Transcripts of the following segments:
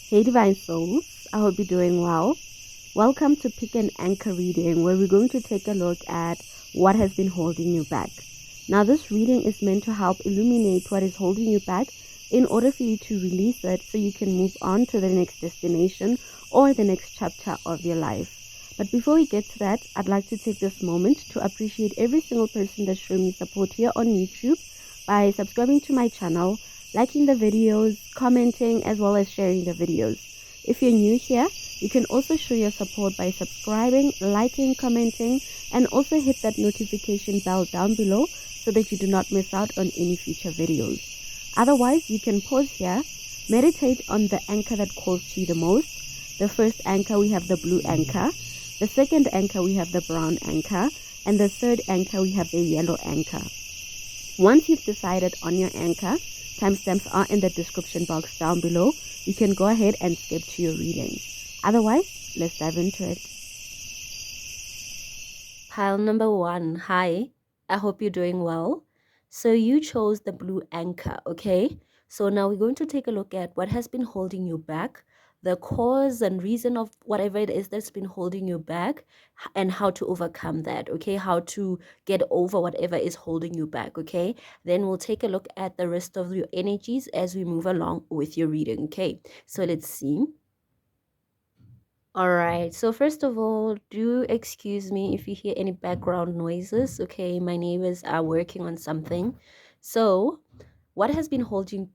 Hey Divine Souls, I hope you're doing well. Welcome to Pick and Anchor Reading, where we're going to take a look at what has been holding you back. Now, this reading is meant to help illuminate what is holding you back in order for you to release it so you can move on to the next destination or the next chapter of your life. But before we get to that, I'd like to take this moment to appreciate every single person that's showing me support here on YouTube by subscribing to my channel, liking the videos, commenting, as well as sharing the videos. If you're new here, you can also show your support by subscribing, liking, commenting, and also hit that notification bell down below so that you do not miss out on any future videos. Otherwise, you can pause here, meditate on the anchor that calls to you the most. The first anchor, we have the blue anchor. The second anchor, we have the brown anchor. And the third anchor, we have the yellow anchor. Once you've decided on your anchor, timestamps are in the description box down below. You can go ahead and skip to your reading. Otherwise, let's dive into it. Pile number 1. Hi, I hope you're doing well. So you chose the blue anchor, okay? So now we're going to take a look at what has been holding you back, the cause and reason of whatever it is that's been holding you back, and how to overcome that, okay? How to get over whatever is holding you back, okay? Then we'll take a look at the rest of your energies as we move along with your reading, okay? So let's see. All right. So first of all, do excuse me if you hear any background noises. Okay, my neighbors are working on something. So what has been holding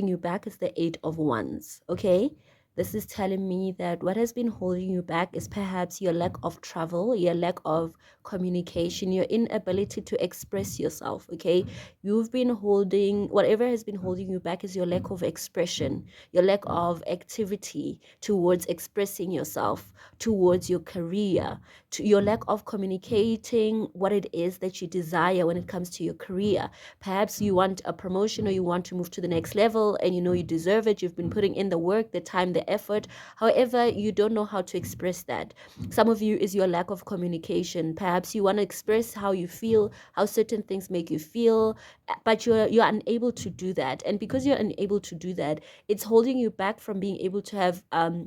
you back is the 8 of Wands. Okay, this is telling me that what has been holding you back is perhaps your lack of travel, your lack of communication, your inability to express yourself. Okay, you've been holding, whatever has been holding you back is your lack of expression, your lack of activity towards expressing yourself, towards your career, to your lack of communicating what it is that you desire when it comes to your career. Perhaps you want a promotion or you want to move to the next level and you know you deserve it. You've been putting in the work, the time, the effort. However, you don't know how to express that. Some of you is your lack of communication. Perhaps you want to express how you feel, how certain things make you feel, but you're unable to do that. And because you're unable to do that, it's holding you back from being able to have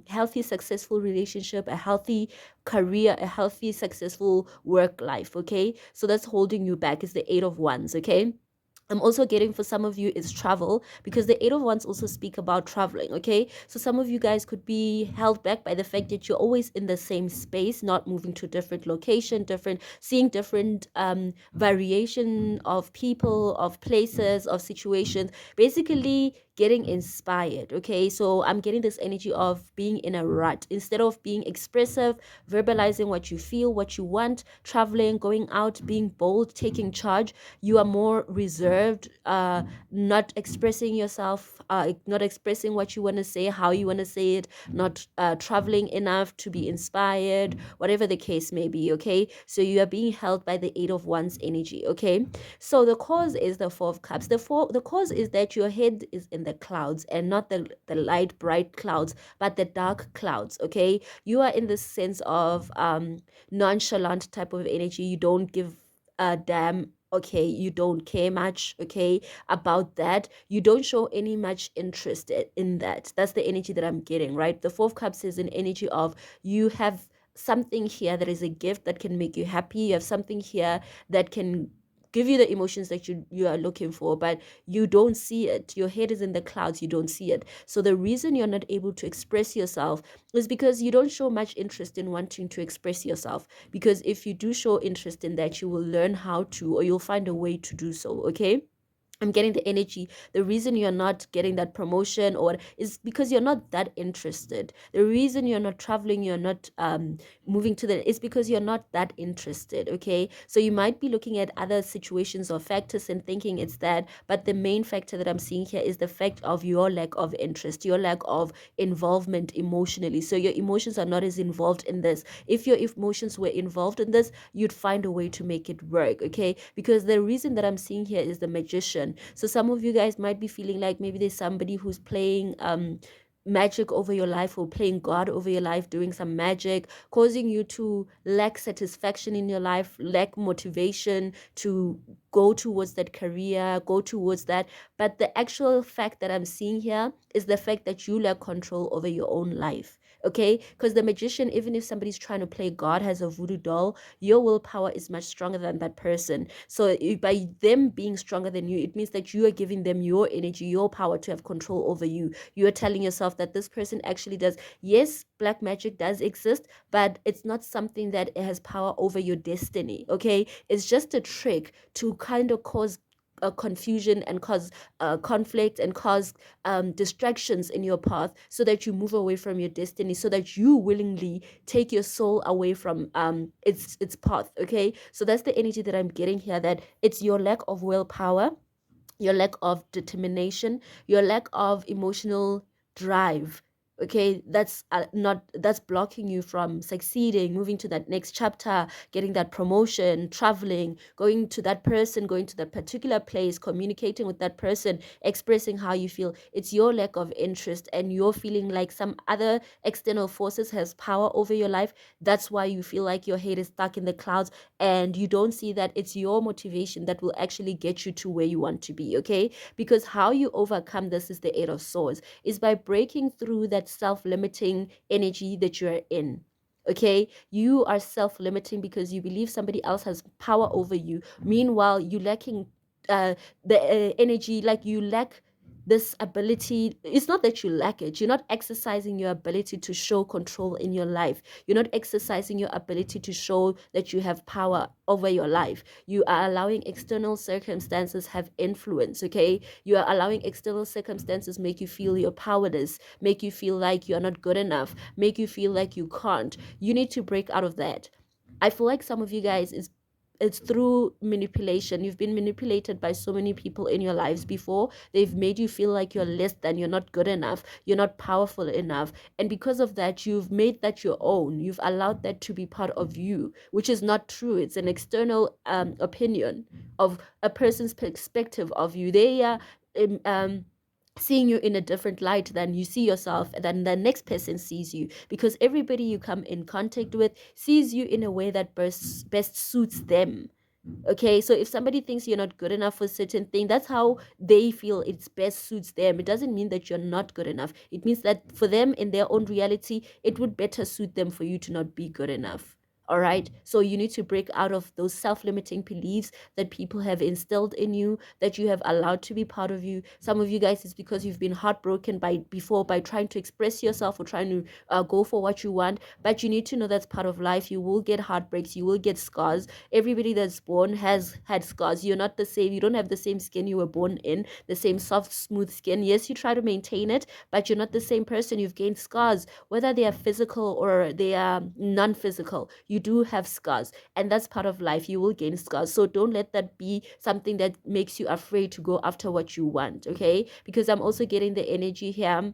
healthy, successful relationship, a healthy career, a healthy, successful work life. Okay, so that's holding you back. Is the 8 of Wands. Okay, I'm also getting for some of you is travel, because the 8 of Wands also speak about traveling. Okay, so some of you guys could be held back by the fact that you're always in the same space, not moving to different location, seeing different variation of people, of places, of situations, basically getting inspired. Okay, so I'm getting this energy of being in a rut instead of being expressive, verbalizing what you feel, what you want, traveling, going out, being bold, taking charge. You are more reserved, not expressing yourself, not expressing what you want to say, how you want to say it, not traveling enough to be inspired, whatever the case may be. Okay, so you are being held by the 8 of Wands energy. Okay, so the cause is the 4 of Cups. The cause is that your head is in the clouds, and not the light bright clouds, but the dark clouds. Okay, you are in the sense of nonchalant type of energy. You don't give a damn. Okay, you don't care much, okay, about that. You don't show any much interest in that. That's the energy that I'm getting, right? The 4 of Cups is an energy of you have something here that is a gift that can make you happy. You have something here that can give you the emotions that you are looking for, but you don't see it. Your head is in the clouds, you don't see it. So the reason you're not able to express yourself is because you don't show much interest in wanting to express yourself. Because if you do show interest in that, you will learn how to, or you'll find a way to do so. Okay, I'm getting the energy. The reason you're not getting that promotion or is because you're not that interested. The reason you're not traveling, you're not moving to the, is because you're not that interested. Okay, so you might be looking at other situations or factors and thinking it's that, but the main factor that I'm seeing here is the fact of your lack of interest, your lack of involvement emotionally. So your emotions are not as involved in this. If your emotions were involved in this, you'd find a way to make it work. Okay, because the reason that I'm seeing here is the Magician. So some of you guys might be feeling like maybe there's somebody who's playing magic over your life or playing God over your life, doing some magic, causing you to lack satisfaction in your life, lack motivation to go towards that career, go towards that. But the actual fact that I'm seeing here is the fact that you lack control over your own life. Okay, because the magician, even if somebody's trying to play God, has a voodoo doll, your willpower is much stronger than that person. So by them being stronger than you, it means that you are giving them your energy, your power to have control over you. You are telling yourself that this person actually does. Yes, black magic does exist, but it's not something that has power over your destiny. Okay, it's just a trick to kind of cause confusion and cause conflict and cause distractions in your path, so that you move away from your destiny, so that you willingly take your soul away from its path. Okay, so that's the energy that I'm getting here, that it's your lack of willpower, your lack of determination, your lack of emotional drive. Okay, that's not that's blocking you from succeeding, moving to that next chapter, getting that promotion, traveling, going to that person, going to that particular place, communicating with that person, expressing how you feel. It's your lack of interest, and you're feeling like some other external forces has power over your life. That's why you feel like your head is stuck in the clouds, and you don't see that it's your motivation that will actually get you to where you want to be. Okay, because how you overcome this is the Eight of Swords, is by breaking through that self-limiting energy that you're in. Okay, you are self-limiting because you believe somebody else has power over you. Meanwhile, you lacking the energy, like you lack this ability. It's not that you lack it, you're not exercising your ability to show control in your life. You're not exercising your ability to show that you have power over your life. You are allowing external circumstances have influence. Okay, you are allowing external circumstances make you feel you're powerless, make you feel like you're not good enough, make you feel like you can't. You need to break out of that. I feel like some of you guys is it's through manipulation. You've been manipulated by so many people in your lives before. They've made you feel like you're less than, you're not good enough, you're not powerful enough. And because of that, you've made that your own. You've allowed that to be part of you, which is not true. It's an external opinion of a person's perspective of you. They are seeing you in a different light than you see yourself, than the next person sees you, because everybody you come in contact with sees you in a way that best suits them. Okay, so if somebody thinks you're not good enough for a certain thing, that's how they feel it's best suits them. It doesn't mean that you're not good enough. It means that for them, in their own reality, it would better suit them for you to not be good enough. All right, so you need to break out of those self-limiting beliefs that people have instilled in you, that you have allowed to be part of you. Some of you guys, it's because you've been heartbroken by before, by trying to express yourself or trying to go for what you want. But you need to know that's part of life. You will get heartbreaks, you will get scars. Everybody that's born has had scars. You're not the same. You don't have the same skin you were born in, the same soft, smooth skin. Yes, you try to maintain it, but you're not the same person. You've gained scars, whether they are physical or they are non-physical. You do have scars, and that's part of life. You will gain scars. So don't let that be something that makes you afraid to go after what you want. Okay, because I'm also getting the energy here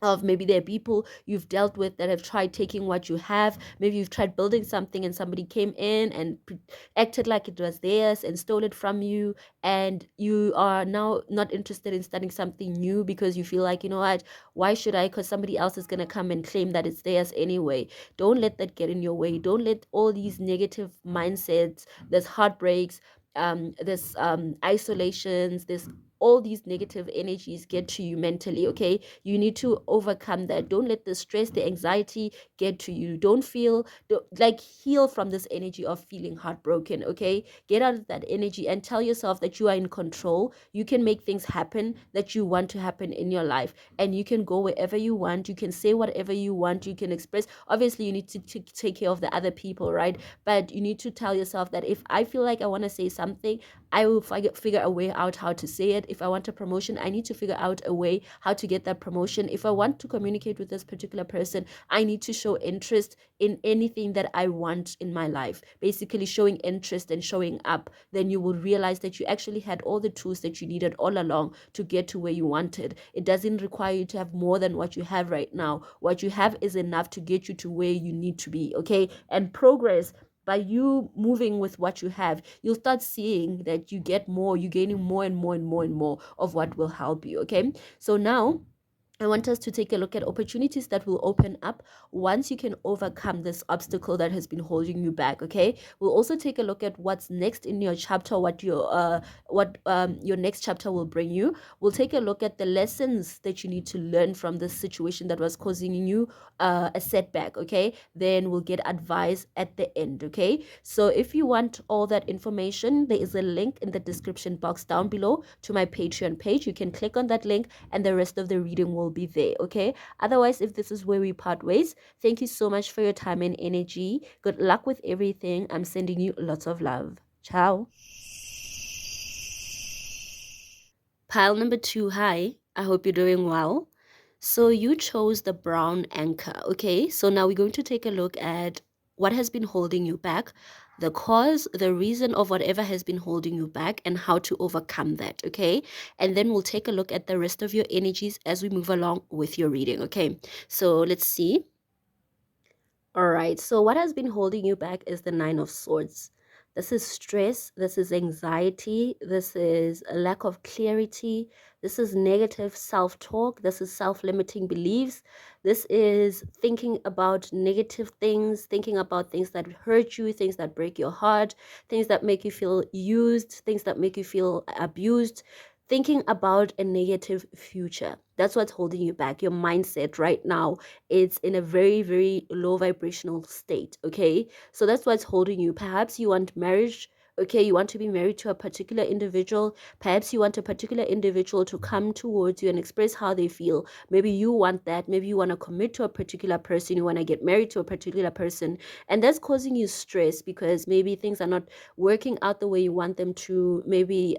of maybe there are people you've dealt with that have tried taking what you have. Maybe you've tried building something and somebody came in and acted like it was theirs and stole it from you, and you are now not interested in starting something new because you feel like, you know what, why should I, because somebody else is going to come and claim that it's theirs anyway. Don't let that get in your way. Don't let all these negative mindsets, there's heartbreaks, this isolations, this all these negative energies get to you mentally. Okay, you need to overcome that. Don't let the stress, the anxiety get to you. Don't, like, heal from this energy of feeling heartbroken. Okay, get out of that energy and tell yourself that you are in control. You can make things happen that you want to happen in your life, and you can go wherever you want. You can say whatever you want. You can express. Obviously you need to take care of the other people, right? But you need to tell yourself that if I feel like I want to say something, I will figure a way out how to say it. If I want a promotion, I need to figure out a way how to get that promotion. If I want to communicate with this particular person, I need to show interest in anything that I want in my life. Basically, showing interest and showing up. Then you will realize that you actually had all the tools that you needed all along to get to where you wanted. It doesn't require you to have more than what you have right now. What you have is enough to get you to where you need to be, okay? And progress, by you moving with what you have, you'll start seeing that you get more, you're gaining more and more and more and more of what will help you. Okay, so now I want us to take a look at opportunities that will open up once you can overcome this obstacle that has been holding you back. Okay. We'll also take a look at what's next in your chapter, what your next chapter will bring you. We'll take a look at the lessons that you need to learn from this situation that was causing you a setback. Okay. Then we'll get advice at the end. Okay. So if you want all that information, there is a link in the description box down below to my Patreon page. You can click on that link and the rest of the reading will be there. Okay. Otherwise, if this is where we part ways, thank you so much for your time and energy. Good luck with everything. I'm sending you lots of love. Ciao. Pile number 2, hi. I hope you're doing well. So you chose the brown anchor, okay? So now we're going to take a look at what has been holding you back, the cause, the reason of whatever has been holding you back, and how to overcome that, okay? And then we'll take a look at the rest of your energies as we move along with your reading, okay? So let's see. All right, so what has been holding you back is the Nine of Swords. This is stress, this is anxiety, this is a lack of clarity, this is negative self-talk, this is self-limiting beliefs, this is thinking about negative things, thinking about things that hurt you, things that break your heart, things that make you feel used, things that make you feel abused, thinking about a negative future. That's what's holding you back. Your mindset right now, it's in a very, very low vibrational state. Okay. So that's what's holding you. Perhaps you want marriage. Okay. You want to be married to a particular individual. Perhaps you want a particular individual to come towards you and express how they feel. Maybe you want that. Maybe you want to commit to a particular person. You want to get married to a particular person. And that's causing you stress because maybe things are not working out the way you want them to. Maybe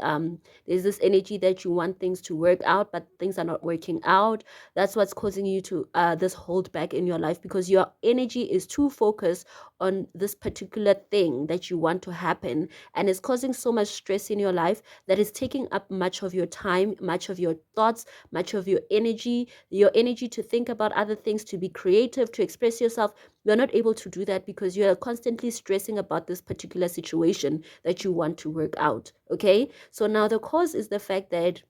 there's this energy that you want things to work out, but things are not working out. That's what's causing you to this hold back in your life because your energy is too focused on this particular thing that you want to happen, and it's causing so much stress in your life that is taking up much of your time, much of your thoughts, much of your energy to think about other things, to be creative, to express yourself. You're not able to do that because you're constantly stressing about this particular situation that you want to work out. Okay. So now the cause is the fact that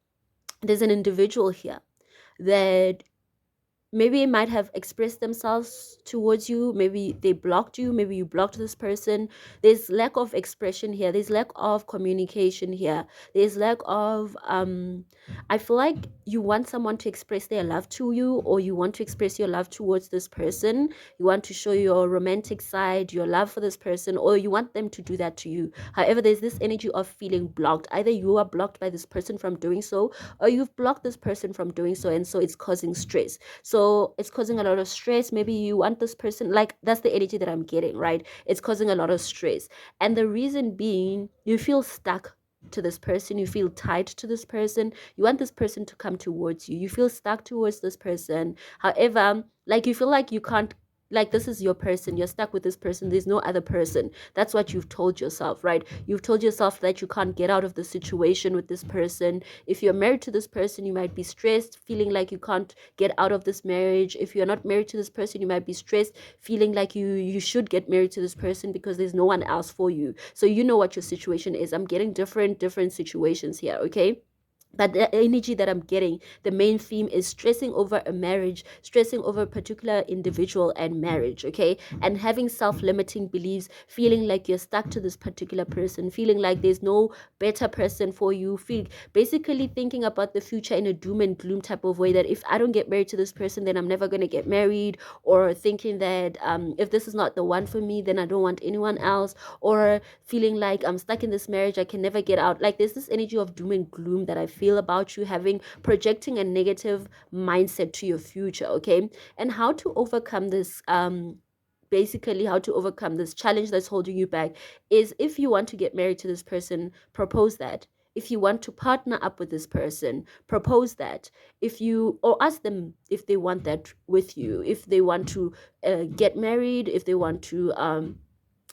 there's an individual here that maybe might have expressed themselves towards you. Maybe they blocked you. Maybe you blocked this person. There's lack of expression here. There's lack of communication here. There's lack of I feel like you want someone to express their love to you, or you want to express your love towards this person. You want to show your romantic side, your love for this person, or you want them to do that to you. However, there's this energy of feeling blocked. Either you are blocked by this person from doing so, or you've blocked this person from doing so, and so it's causing stress. So it's causing a lot of stress. Maybe you want this person, like that's the energy that I'm getting, right? It's causing a lot of stress. And the reason being, you feel stuck to this person, you feel tied to this person, you want this person to come towards you, you feel stuck towards this person. However, like you feel like you can't, like this is your person, you're stuck with this person, there's no other person. That's what you've told yourself, right? You've told yourself that you can't get out of the situation with this person. If you're married to this person, you might be stressed, feeling like you can't get out of this marriage. If you're not married to this person, you might be stressed, feeling like you should get married to this person because there's no one else for you. So you know what your situation is. I'm getting different situations here, okay? But the energy that I'm getting, the main theme is stressing over a marriage, stressing over a particular individual and marriage, okay? And having self-limiting beliefs, feeling like you're stuck to this particular person, feeling like there's no better person for you, basically thinking about the future in a doom and gloom type of way, that if I don't get married to this person, then I'm never going to get married, or thinking that if this is not the one for me, then I don't want anyone else, or feeling like I'm stuck in this marriage, I can never get out. Like there's this energy of doom and gloom that I feel about you, having projecting a negative mindset to your future, okay? And how to overcome this basically how to overcome this challenge that's holding you back is, if you want to get married to this person, propose that. If you want to partner up with this person, propose that. If you, or ask them if they want that with you, if they want to get married, if they want to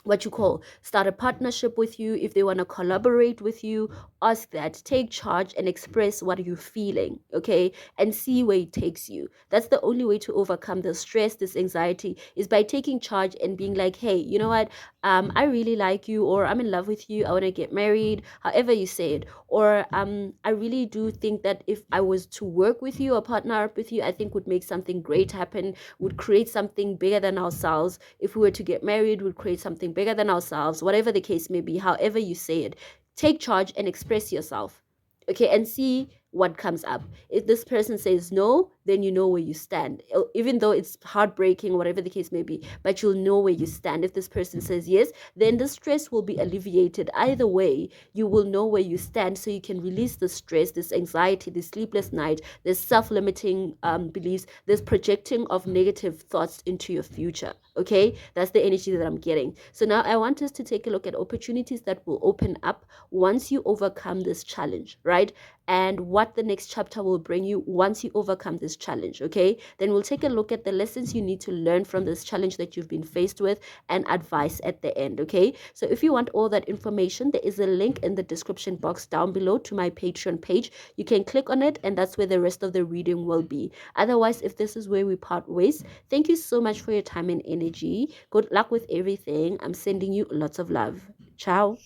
what you call start a partnership with you, if they want to collaborate with you, ask that, take charge and express what you're feeling, okay, and see where it takes you. That's the only way to overcome the stress, this anxiety, is by taking charge and being like, hey, you know what, I really like you, or I'm in love with you, I want to get married, however you say it, or I really do think that if I was to work with you or partner up with you, I think would make something great happen, would create something bigger than ourselves. If we were to get married, would create something bigger than ourselves, whatever the case may be, however you say it. Take charge and express yourself, okay, and see what comes up. If this person says no, then you know where you stand, even though it's heartbreaking, whatever the case may be, but you'll know where you stand. If this person says yes, then the stress will be alleviated. Either way, you will know where you stand, so you can release the stress, this anxiety, this sleepless night, this self-limiting beliefs, this projecting of negative thoughts into your future. Okay, that's the energy that I'm getting. So now I want us to take a look at opportunities that will open up once you overcome this challenge, right? And what the next chapter will bring you once you overcome this challenge. Okay, then we'll take a look at the lessons you need to learn from this challenge that you've been faced with, and advice at the end. Okay, so if you want all that information, there is a link in the description box down below to my Patreon page. You can click on it, and that's where the rest of the reading will be. Otherwise, if this is where we part ways, thank you so much for your time and energy. Good luck with everything. I'm sending you lots of love. Ciao.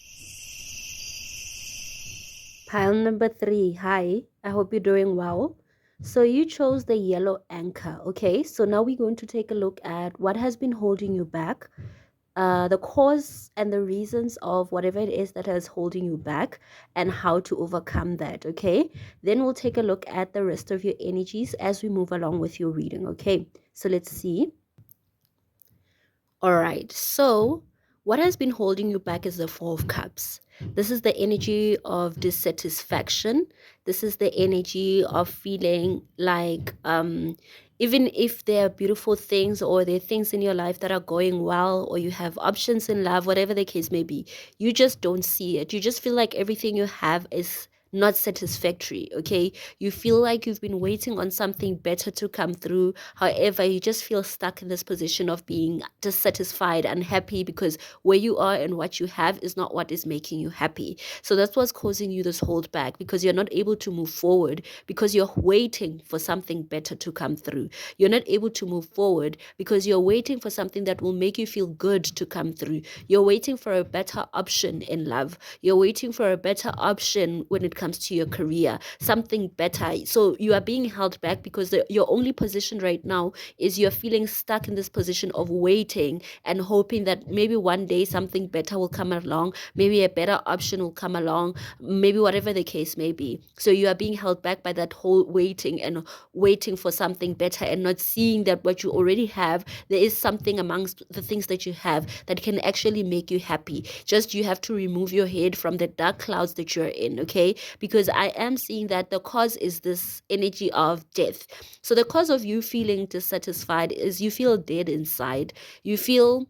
Pile number 3. Hi, I hope you're doing well. So you chose the yellow anchor. Okay, so now we're going to take a look at what has been holding you back, the cause and the reasons of whatever it is that is holding you back, and how to overcome that. Okay, then we'll take a look at the rest of your energies as we move along with your reading. Okay, so let's see. All right. So, what has been holding you back is the Four of Cups. This is the energy of dissatisfaction. This is the energy of feeling like, even if there are beautiful things, or there are things in your life that are going well, or you have options in love, whatever the case may be, you just don't see it. You just feel like everything you have is not satisfactory. Okay, you feel like you've been waiting on something better to come through. However, you just feel stuck in this position of being dissatisfied, unhappy, because where you are and what you have is not what is making you happy. So that's what's causing you this hold back, because you're not able to move forward, because you're waiting for something better to come through. You're not able to move forward because you're waiting for something that will make you feel good to come through. You're waiting for a better option in love. You're waiting for a better option when it comes to your career, something better. So you are being held back because your only position right now is you're feeling stuck in this position of waiting and hoping that maybe one day something better will come along, maybe a better option will come along, maybe whatever the case may be. So you are being held back by that whole waiting and waiting for something better, and not seeing that what you already have, there is something amongst the things that you have that can actually make you happy. Just you have to remove your head from the dark clouds that you're in. Okay, because I am seeing that the cause is this energy of death. So the cause of you feeling dissatisfied is you feel dead inside. You feel,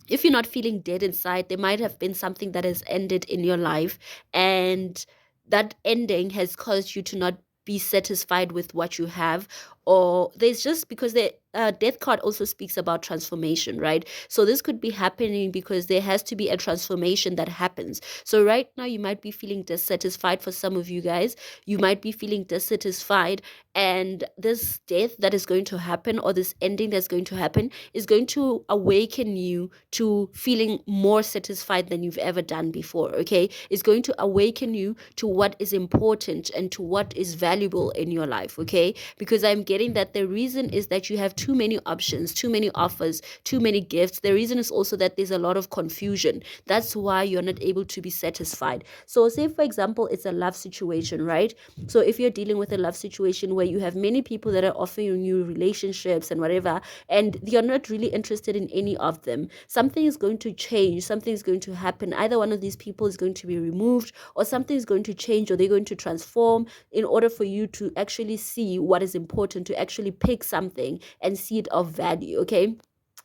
if you're not feeling dead inside, there might have been something that has ended in your life, and that ending has caused you to not be satisfied with what you have. Or there's just, because the death card also speaks about transformation, right? So this could be happening because there has to be a transformation that happens. So right now you might be feeling dissatisfied. For some of you guys, you might be feeling dissatisfied, and this death that is going to happen, or this ending that's going to happen, is going to awaken you to feeling more satisfied than you've ever done before. Okay, it's going to awaken you to what is important and to what is valuable in your life. Okay, because I'm getting that the reason is that you have too many options, too many offers, too many gifts. The reason is also that there's a lot of confusion. That's why you're not able to be satisfied. So say for example, it's a love situation, right? So if you're dealing with a love situation where you have many people that are offering you relationships and whatever, and you're not really interested in any of them, something is going to change, something is going to happen. Either one of these people is going to be removed, or something is going to change, or they're going to transform, in order for you to actually see what is important, to actually pick something and see it of value. Okay,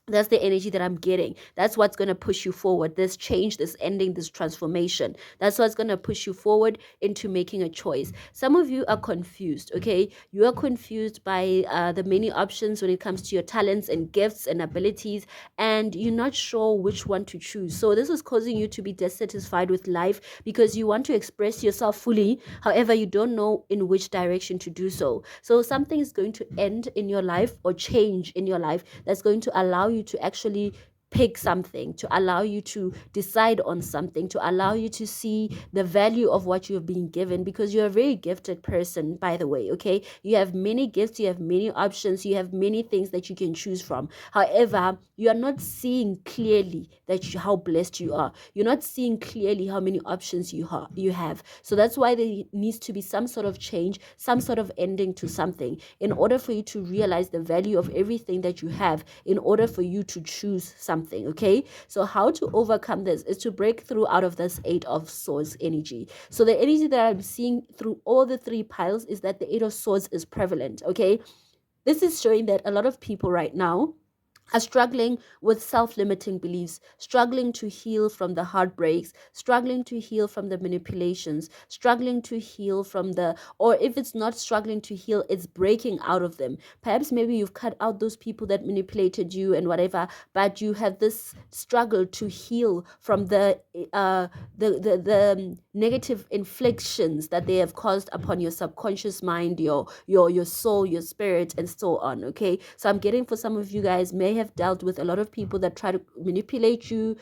That's the energy that I'm getting. That's what's going to push you forward. This change, this ending, this transformation. That's what's going to push you forward into making a choice. Some of you are confused, okay? You are confused by the many options when it comes to your talents and gifts and abilities, and you're not sure which one to choose. So, this is causing you to be dissatisfied with life because you want to express yourself fully. However, you don't know in which direction to do so. So, something is going to end in your life or change in your life that's going to allow you to actually pick something, to allow you to decide on something, to allow you to see the value of what you've been given, because you're a very gifted person, by the way. Okay, you have many gifts, you have many options, you have many things that you can choose from. However, you are not seeing clearly how blessed you are. You're not seeing clearly how many options you have. So that's why there needs to be some sort of change, some sort of ending to something, in order for you to realize the value of everything that you have, in order for you to choose something. Okay, so how to overcome this is to break through out of this Eight of Swords energy. So the energy that I'm seeing through all the three piles is that the Eight of Swords is prevalent. Okay, this is showing that a lot of people right now are struggling with self-limiting beliefs, struggling to heal from the heartbreaks, struggling to heal from the manipulations, struggling to heal from the, or if it's not struggling to heal, it's breaking out of them. Perhaps maybe you've cut out those people that manipulated you and whatever, but you have this struggle to heal from the negative inflictions that they have caused upon your subconscious mind, your soul, your spirit, and so on. Okay, so I'm getting, for some of you guys, may have dealt with a lot of people that try to manipulate you,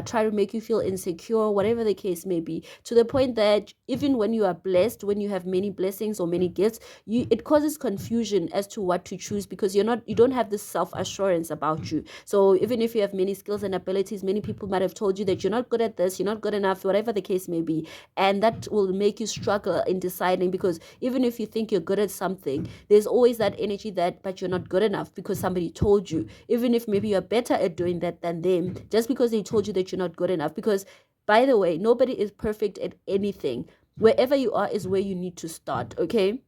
try to make you feel insecure, whatever the case may be, to the point that even when you are blessed, when you have many blessings or many gifts, it causes confusion as to what to choose, because you don't have this self-assurance about you. So even if you have many skills and abilities, many people might have told you that you're not good at this, you're not good enough, whatever the case may be, and that will make you struggle in deciding, because even if you think you're good at something, there's always that energy that, but you're not good enough because somebody told you, even if maybe you're better at doing that than them, just because they told you that you're not good enough. Because, by the way, nobody is perfect at anything. Wherever you are is where you need to start. Okay,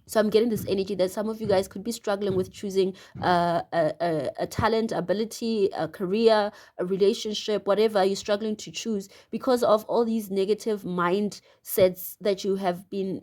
so I'm getting this energy that some of you guys could be struggling with choosing a talent, ability, a career, a relationship, whatever you're struggling to choose, because of all these negative mindsets that you have been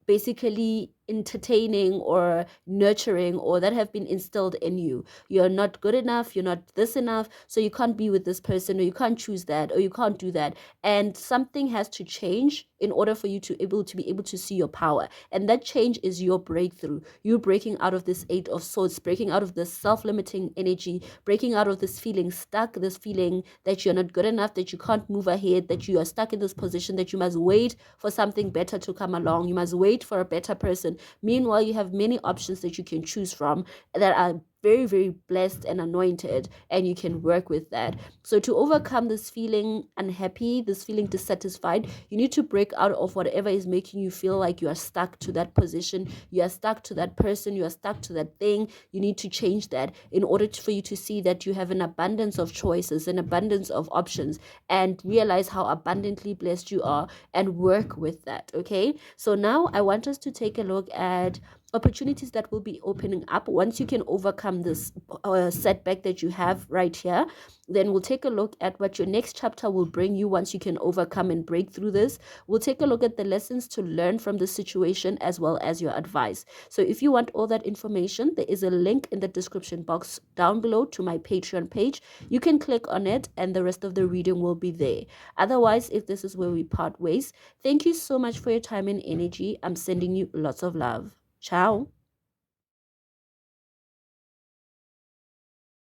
basically entertaining or nurturing, or that have been instilled in you. You're not good enough, you're not this enough, so you can't be with this person, or you can't choose that, or you can't do that. And something has to change in order for you to be able to see your power. And that change is your breakthrough. You breaking out of this Eight of Swords, breaking out of this self-limiting energy, breaking out of this feeling stuck, this feeling that you're not good enough, that you can't move ahead, that you are stuck in this position, that you must wait for something better to come along, you must wait for a better person. Meanwhile, you have many options that you can choose from that are very, very blessed and anointed, and you can work with that. So to overcome this feeling unhappy, this feeling dissatisfied, you need to break out of whatever is making you feel like you are stuck to that position, you are stuck to that person, you are stuck to that thing. You need to change that in order for you to see that you have an abundance of choices, an abundance of options, and realize how abundantly blessed you are, and work with that. Okay, so now I want us to take a look at opportunities that will be opening up once you can overcome this setback that you have right here. Then we'll take a look at what your next chapter will bring you once you can overcome and break through this. We'll take a look at the lessons to learn from the situation, as well as your advice. So if you want all that information, there is a link in the description box down below to my Patreon page. You can click on it, and the rest of the reading will be there. Otherwise, if this is where we part ways, thank you so much for your time and energy. I'm sending you lots of love. Ciao.